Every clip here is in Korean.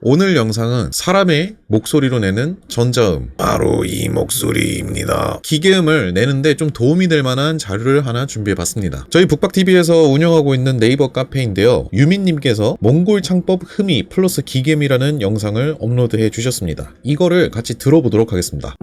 오늘 영상은 사람의 목소리로 내는 전자음, 바로 이 목소리입니다. 기계음을 내는데 좀 도움이 될 만한 자료를 하나 준비해봤습니다. 저희 북박TV에서 운영하고 있는 네이버 카페인데요. 유민님께서 몽골 창법 흠이 플러스 기계음이라는 영상을 업로드해 주셨습니다. 이거를 같이 들어보도록 하겠습니다.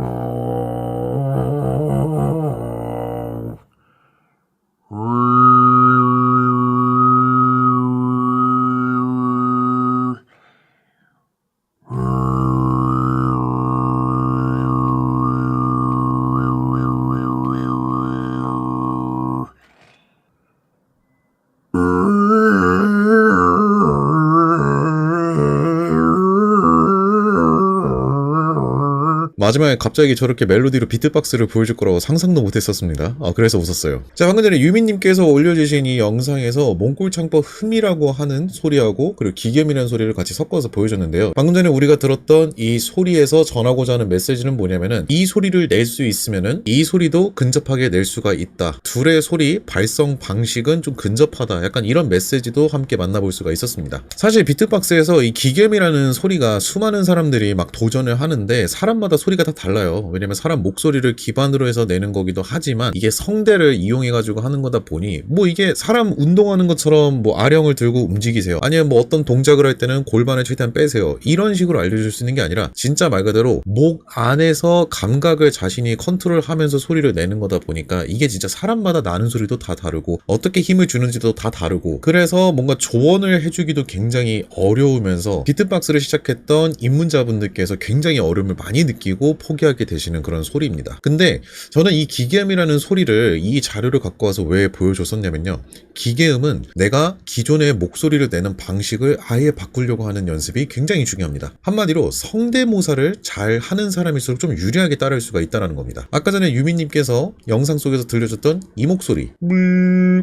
마지막에 갑자기 저렇게 멜로디로 비트박스를 보여줄 거라고 상상도 못했었습니다. 그래서 웃었어요. 자, 방금 전에 유민님께서 올려주신 이 영상에서 몽골 창법 흠이라고 하는 소리하고 그리고 기계음이라는 소리를 같이 섞어서 보여줬는데요. 방금 전에 우리가 들었던 이 소리에서 전하고자 하는 메시지는 뭐냐면은 이 소리를 낼 수 있으면은 이 소리도 근접하게 낼 수가 있다. 둘의 소리 발성 방식은 좀 근접하다. 약간 이런 메시지도 함께 만나볼 수가 있었습니다. 사실 비트박스에서 이 기계음이라는 소리가 수많은 사람들이 막 도전을 하는데 사람마다 소리가 다 달라요. 왜냐면 사람 목소리를 기반으로 해서 내는 거기도 하지만 이게 성대를 이용해가지고 하는 거다 보니 뭐 이게 사람 운동하는 것처럼 뭐 아령을 들고 움직이세요. 아니면 뭐 어떤 동작을 할 때는 골반을 최대한 빼세요. 이런 식으로 알려줄 수 있는 게 아니라 진짜 말 그대로 목 안에서 감각을 자신이 컨트롤하면서 소리를 내는 거다 보니까 이게 진짜 사람마다 나는 소리도 다 다르고 어떻게 힘을 주는지도 다 다르고 그래서 뭔가 조언을 해주기도 굉장히 어려우면서 비트박스를 시작했던 입문자분들께서 굉장히 어려움을 많이 느끼고 포기하게 되시는 그런 소리입니다. 근데 저는 이 기계음이라는 소리를 이 자료를 갖고 와서 왜 보여줬었냐면요. 기계음은 내가 기존의 목소리를 내는 방식을 아예 바꾸려고 하는 연습이 굉장히 중요합니다. 한마디로 성대모사를 잘 하는 사람일수록 좀 유리하게 따라할 수가 있다는 겁니다. 아까 전에 유민님께서 영상 속에서 들려줬던 이 목소리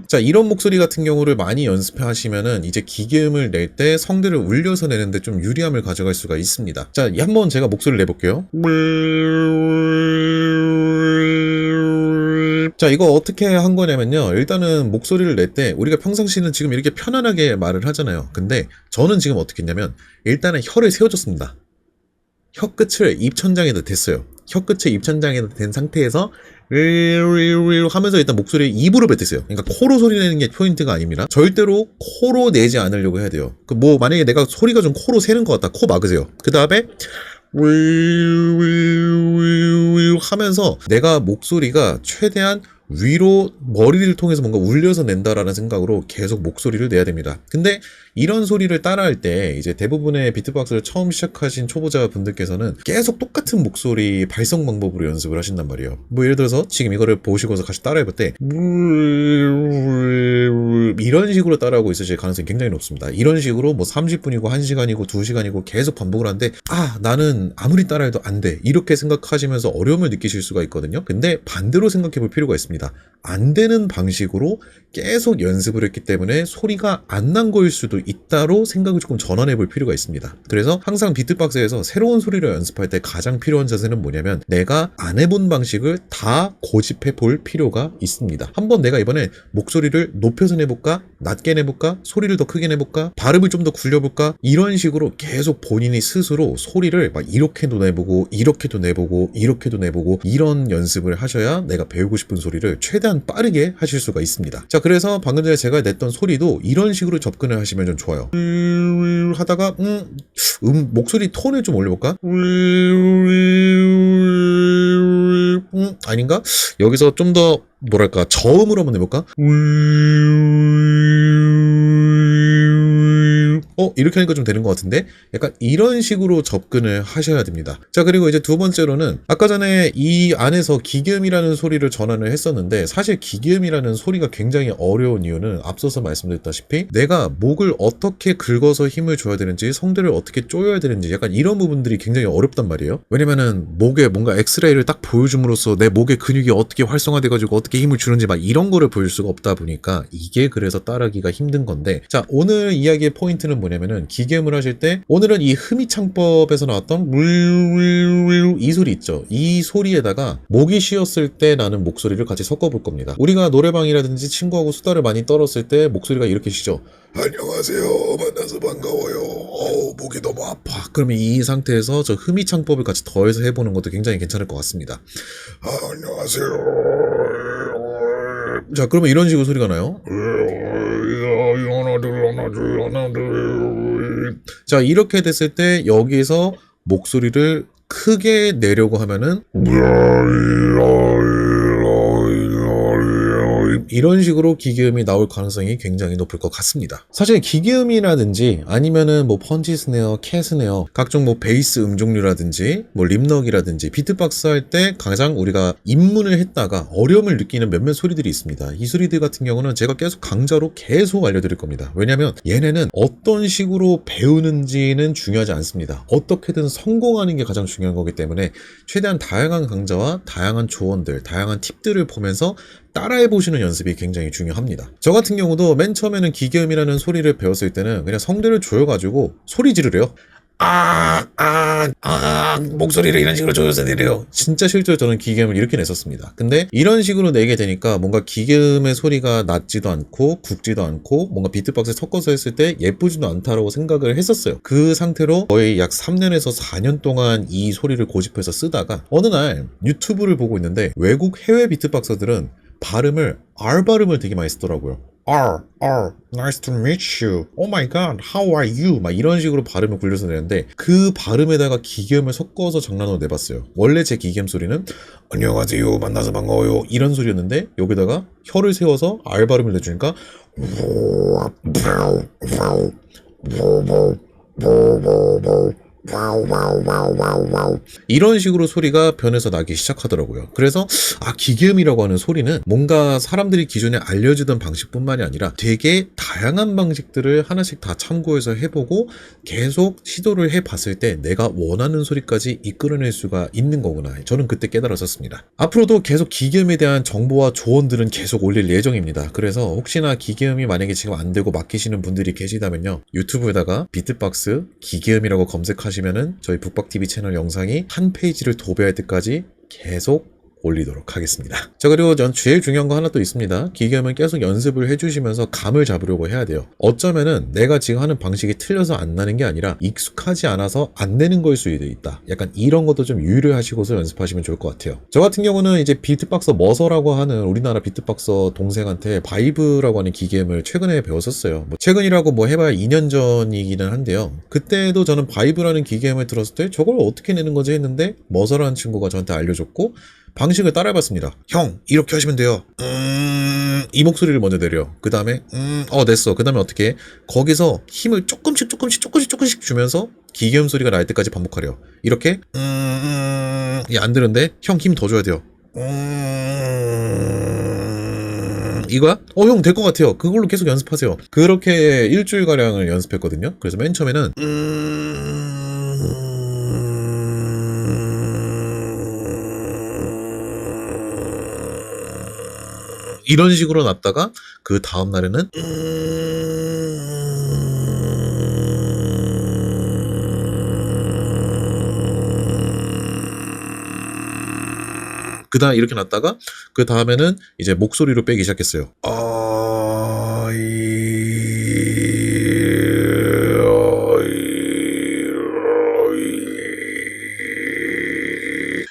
자, 이런 목소리 같은 경우를 많이 연습하시면은 이제 기계음을 낼 때 성대를 울려서 내는데 좀 유리함을 가져갈 수가 있습니다. 자, 한번 제가 목소리를 내볼게요. 자, 이거 어떻게 한 거냐면요. 일단은 목소리를 낼 때 우리가 평상시는 지금 이렇게 편안하게 말을 하잖아요. 근데 저는 지금 어떻게 했냐면 일단은 혀를 세워줬습니다. 혀 끝을 입천장에다 댔어요. 혀 끝을 입천장에다 댄 상태에서 하면서 일단 목소리를 입으로 뱉으세요. 그러니까 코로 소리 내는 게 포인트가 아닙니다. 절대로 코로 내지 않으려고 해야 돼요. 뭐 만약에 내가 소리가 좀 코로 새는 것 같다. 코 막으세요. 그 다음에 하면서 내가 목소리가 최대한 위로 머리를 통해서 뭔가 울려서 낸다라는 생각으로 계속 목소리를 내야 됩니다. 근데 이런 소리를 따라할 때 이제 대부분의 비트박스를 처음 시작하신 초보자 분들께서는 계속 똑같은 목소리 발성 방법으로 연습을 하신단 말이에요. 뭐 예를 들어서 지금 이거를 보시고서 같이 따라해볼 때 이런 식으로 따라하고 있으실 가능성이 굉장히 높습니다. 이런 식으로 뭐 30분이고 1시간이고 2시간이고 계속 반복을 하는데 나는 아무리 따라해도 안 돼. 이렇게 생각하시면서 어려움을 느끼실 수가 있거든요. 근데 반대로 생각해 볼 필요가 있습니다. 안 되는 방식으로 계속 연습을 했기 때문에 소리가 안 난 거일 수도 있다로 생각을 조금 전환해 볼 필요가 있습니다. 그래서 항상 비트박스에서 새로운 소리를 연습할 때 가장 필요한 자세는 뭐냐면 내가 안 해본 방식을 다 고집해 볼 필요가 있습니다. 한번 내가 이번에 목소리를 높여서 내볼까? 낮게 내볼까? 소리를 더 크게 내볼까? 발음을 좀 더 굴려볼까? 이런 식으로 계속 본인이 스스로 소리를 막 이렇게도 내보고 이렇게도 내보고 이렇게도 내보고 이런 연습을 하셔야 내가 배우고 싶은 소리를 최대한 빠르게 하실 수가 있습니다. 자, 그래서 방금 전에 제가 냈던 소리도 이런 식으로 접근을 하시면 좀 좋아요. 하다가 목소리 톤을 좀 올려볼까? 아닌가? 여기서 좀 더 뭐랄까 저음으로 한번 해볼까? 이렇게 하니까 좀 되는 것 같은데 약간 이런 식으로 접근을 하셔야 됩니다. 자, 그리고 이제 두 번째로는 아까 전에 이 안에서 기계음이라는 소리를 전환을 했었는데 사실 기계음이라는 소리가 굉장히 어려운 이유는 앞서서 말씀드렸다시피 내가 목을 어떻게 긁어서 힘을 줘야 되는지 성대를 어떻게 조여야 되는지 약간 이런 부분들이 굉장히 어렵단 말이에요. 왜냐면은 목에 뭔가 엑스레이를 딱 보여줌으로써 내 목의 근육이 어떻게 활성화돼가지고 어떻게 힘을 주는지 막 이런 거를 보여줄 수가 없다 보니까 이게 그래서 따라하기가 힘든 건데 자, 오늘 이야기의 포인트는 뭐냐면은 기계음을 하실 때 오늘은 이 흠이창법에서 나왔던 이 소리 있죠. 이 소리에다가 목이 쉬었을 때 나는 목소리를 같이 섞어볼 겁니다. 우리가 노래방이라든지 친구하고 수다를 많이 떨었을 때 목소리가 이렇게 쉬죠. 안녕하세요. 만나서 반가워요. 목이 너무 아파. 그러면 이 상태에서 저 흠이창법을 같이 더해서 해보는 것도 굉장히 괜찮을 것 같습니다. 안녕하세요. 자, 그러면 이런 식으로 소리가 나요. 자, 이렇게 됐을 때 여기서 목소리를 크게 내려고 하면은 이런 식으로 기계음이 나올 가능성이 굉장히 높을 것 같습니다. 사실 기계음이라든지 아니면은 뭐 펀치 스네어, 캐 스네어, 각종 뭐 베이스 음종류라든지 뭐 립넉이라든지 비트박스 할 때 가장 우리가 입문을 했다가 어려움을 느끼는 몇몇 소리들이 있습니다. 이 소리들 같은 경우는 제가 계속 강좌로 계속 알려드릴 겁니다. 왜냐면 얘네는 어떤 식으로 배우는지는 중요하지 않습니다. 어떻게든 성공하는 게 가장 중요한 거기 때문에 최대한 다양한 강좌와 다양한 조언들, 다양한 팁들을 보면서 따라해보시는 연습이 굉장히 중요합니다. 저 같은 경우도 맨 처음에는 기계음이라는 소리를 배웠을 때는 그냥 성대를 조여가지고 소리 지르래요. 목소리를 이런 식으로 조여서 내려요. 진짜 실제로 저는 기계음을 이렇게 냈었습니다. 근데 이런 식으로 내게 되니까 뭔가 기계음의 소리가 낮지도 않고 굵지도 않고 뭔가 비트박스에 섞어서 했을 때 예쁘지도 않다라고 생각을 했었어요. 그 상태로 거의 약 3년에서 4년 동안 이 소리를 고집해서 쓰다가 어느 날 유튜브를 보고 있는데 외국 해외 비트박서들은 발음을 R 발음을 되게 많이 쓰더라고요. nice to meet you. Oh my god, how are you? 막 이런 식으로 발음을 굴려서 내는데 그 발음에다가 기계음을 섞어서 장난으로 내봤어요. 원래 제 기계음 소리는 안녕하세요, 만나서 반가워요 이런 소리였는데 여기다가 혀를 세워서 R 발음을 내주니까 이런 식으로 소리가 변해서 나기 시작하더라고요. 그래서 기계음이라고 하는 소리는 뭔가 사람들이 기존에 알려주던 방식뿐만이 아니라 되게 다양한 방식들을 하나씩 다 참고해서 해보고 계속 시도를 해봤을 때 내가 원하는 소리까지 이끌어낼 수가 있는 거구나. 저는 그때 깨달았었습니다. 앞으로도 계속 기계음에 대한 정보와 조언들은 계속 올릴 예정입니다. 그래서 혹시나 기계음이 만약에 지금 안 되고 막히시는 분들이 계시다면요, 유튜브에다가 비트박스 기계음이라고 검색하시면은 저희 북박TV 채널 영상이 한 페이지를 도배할 때까지 계속 올리도록 하겠습니다. 자, 그리고 제일 중요한 거 하나 또 있습니다. 기계음은 계속 연습을 해주시면서 감을 잡으려고 해야 돼요. 어쩌면은 내가 지금 하는 방식이 틀려서 안 나는 게 아니라 익숙하지 않아서 안 되는 걸 수도 있다. 약간 이런 것도 좀 유의하시고서 연습하시면 좋을 것 같아요. 저 같은 경우는 이제 비트박서 머서라고 하는 우리나라 비트박서 동생한테 바이브라고 하는 기계음을 최근에 배웠었어요. 최근이라고 해봐야 2년 전이기는 한데요. 그때도 저는 바이브라는 기계음을 들었을 때 저걸 어떻게 내는 거지 했는데 머서라는 친구가 저한테 알려줬고 방식을 따라해봤습니다. 형, 이렇게 하시면 돼요. 이 목소리를 먼저 내려. 그 다음에 냈어. 그 다음에 어떻게 해? 거기서 힘을 조금씩 주면서 기계음 소리가 날 때까지 반복하래요. 이렇게 이게 안 되는데 형 힘 더 줘야 돼요. 이거야? 형 될 것 같아요. 그걸로 계속 연습하세요. 그렇게 일주일가량을 연습했거든요. 그래서 맨 처음에는 이런 식으로 났다가 그 다음 날에는 그다음 이렇게 났다가 그 다음에는 이제 목소리로 빼기 시작했어요.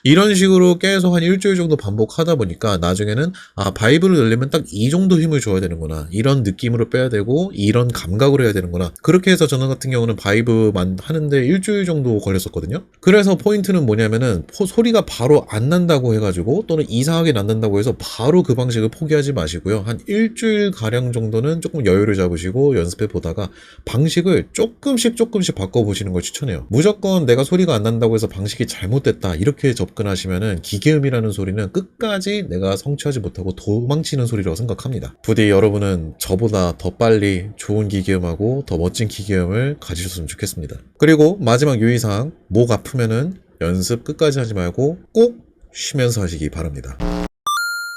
이런 식으로 계속 한 일주일 정도 반복하다 보니까 나중에는 바이브를 넣으려면 딱 이 정도 힘을 줘야 되는구나, 이런 느낌으로 빼야 되고 이런 감각으로 해야 되는구나. 그렇게 해서 저는 같은 경우는 바이브만 하는데 일주일 정도 걸렸었거든요. 그래서 포인트는 뭐냐면은 소리가 바로 안 난다고 해가지고 또는 이상하게 난다고 해서 바로 그 방식을 포기하지 마시고요. 한 일주일 가량 정도는 조금 여유를 잡으시고 연습해 보다가 방식을 조금씩 바꿔보시는 걸 추천해요. 무조건 내가 소리가 안 난다고 해서 방식이 잘못됐다 이렇게 접근하시면은 기계음이라는 소리는 끝까지 내가 성취하지 못하고 도망치는 소리라고 생각합니다. 부디 여러분은 저보다 더 빨리 좋은 기계음하고 더 멋진 기계음을 가지셨으면 좋겠습니다. 그리고 마지막 유의사항, 목 아프면은 연습 끝까지 하지 말고 꼭 쉬면서 하시기 바랍니다.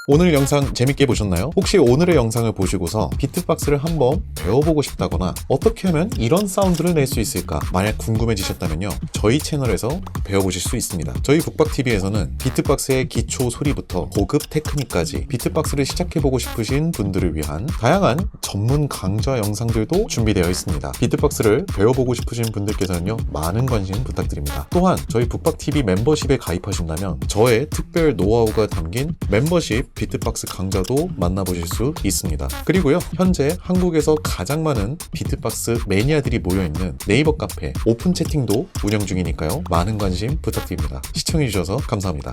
오늘 영상 재밌게 보셨나요? 혹시 오늘의 영상을 보시고서 비트박스를 한번 배워보고 싶다거나 어떻게 하면 이런 사운드를 낼 수 있을까 만약 궁금해지셨다면요, 저희 채널에서 배워보실 수 있습니다. 저희 북박TV에서는 비트박스의 기초 소리부터 고급 테크닉까지 비트박스를 시작해보고 싶으신 분들을 위한 다양한 전문 강좌 영상들도 준비되어 있습니다. 비트박스를 배워보고 싶으신 분들께서는요, 많은 관심 부탁드립니다. 또한 저희 북박TV 멤버십에 가입하신다면 저의 특별 노하우가 담긴 멤버십 비트박스 강좌도 만나보실 수 있습니다. 그리고요, 현재 한국에서 가장 많은 비트박스 매니아들이 모여있는 네이버 카페 오픈 채팅도 운영 중이니까요, 많은 관심 부탁드립니다. 시청해주셔서 감사합니다.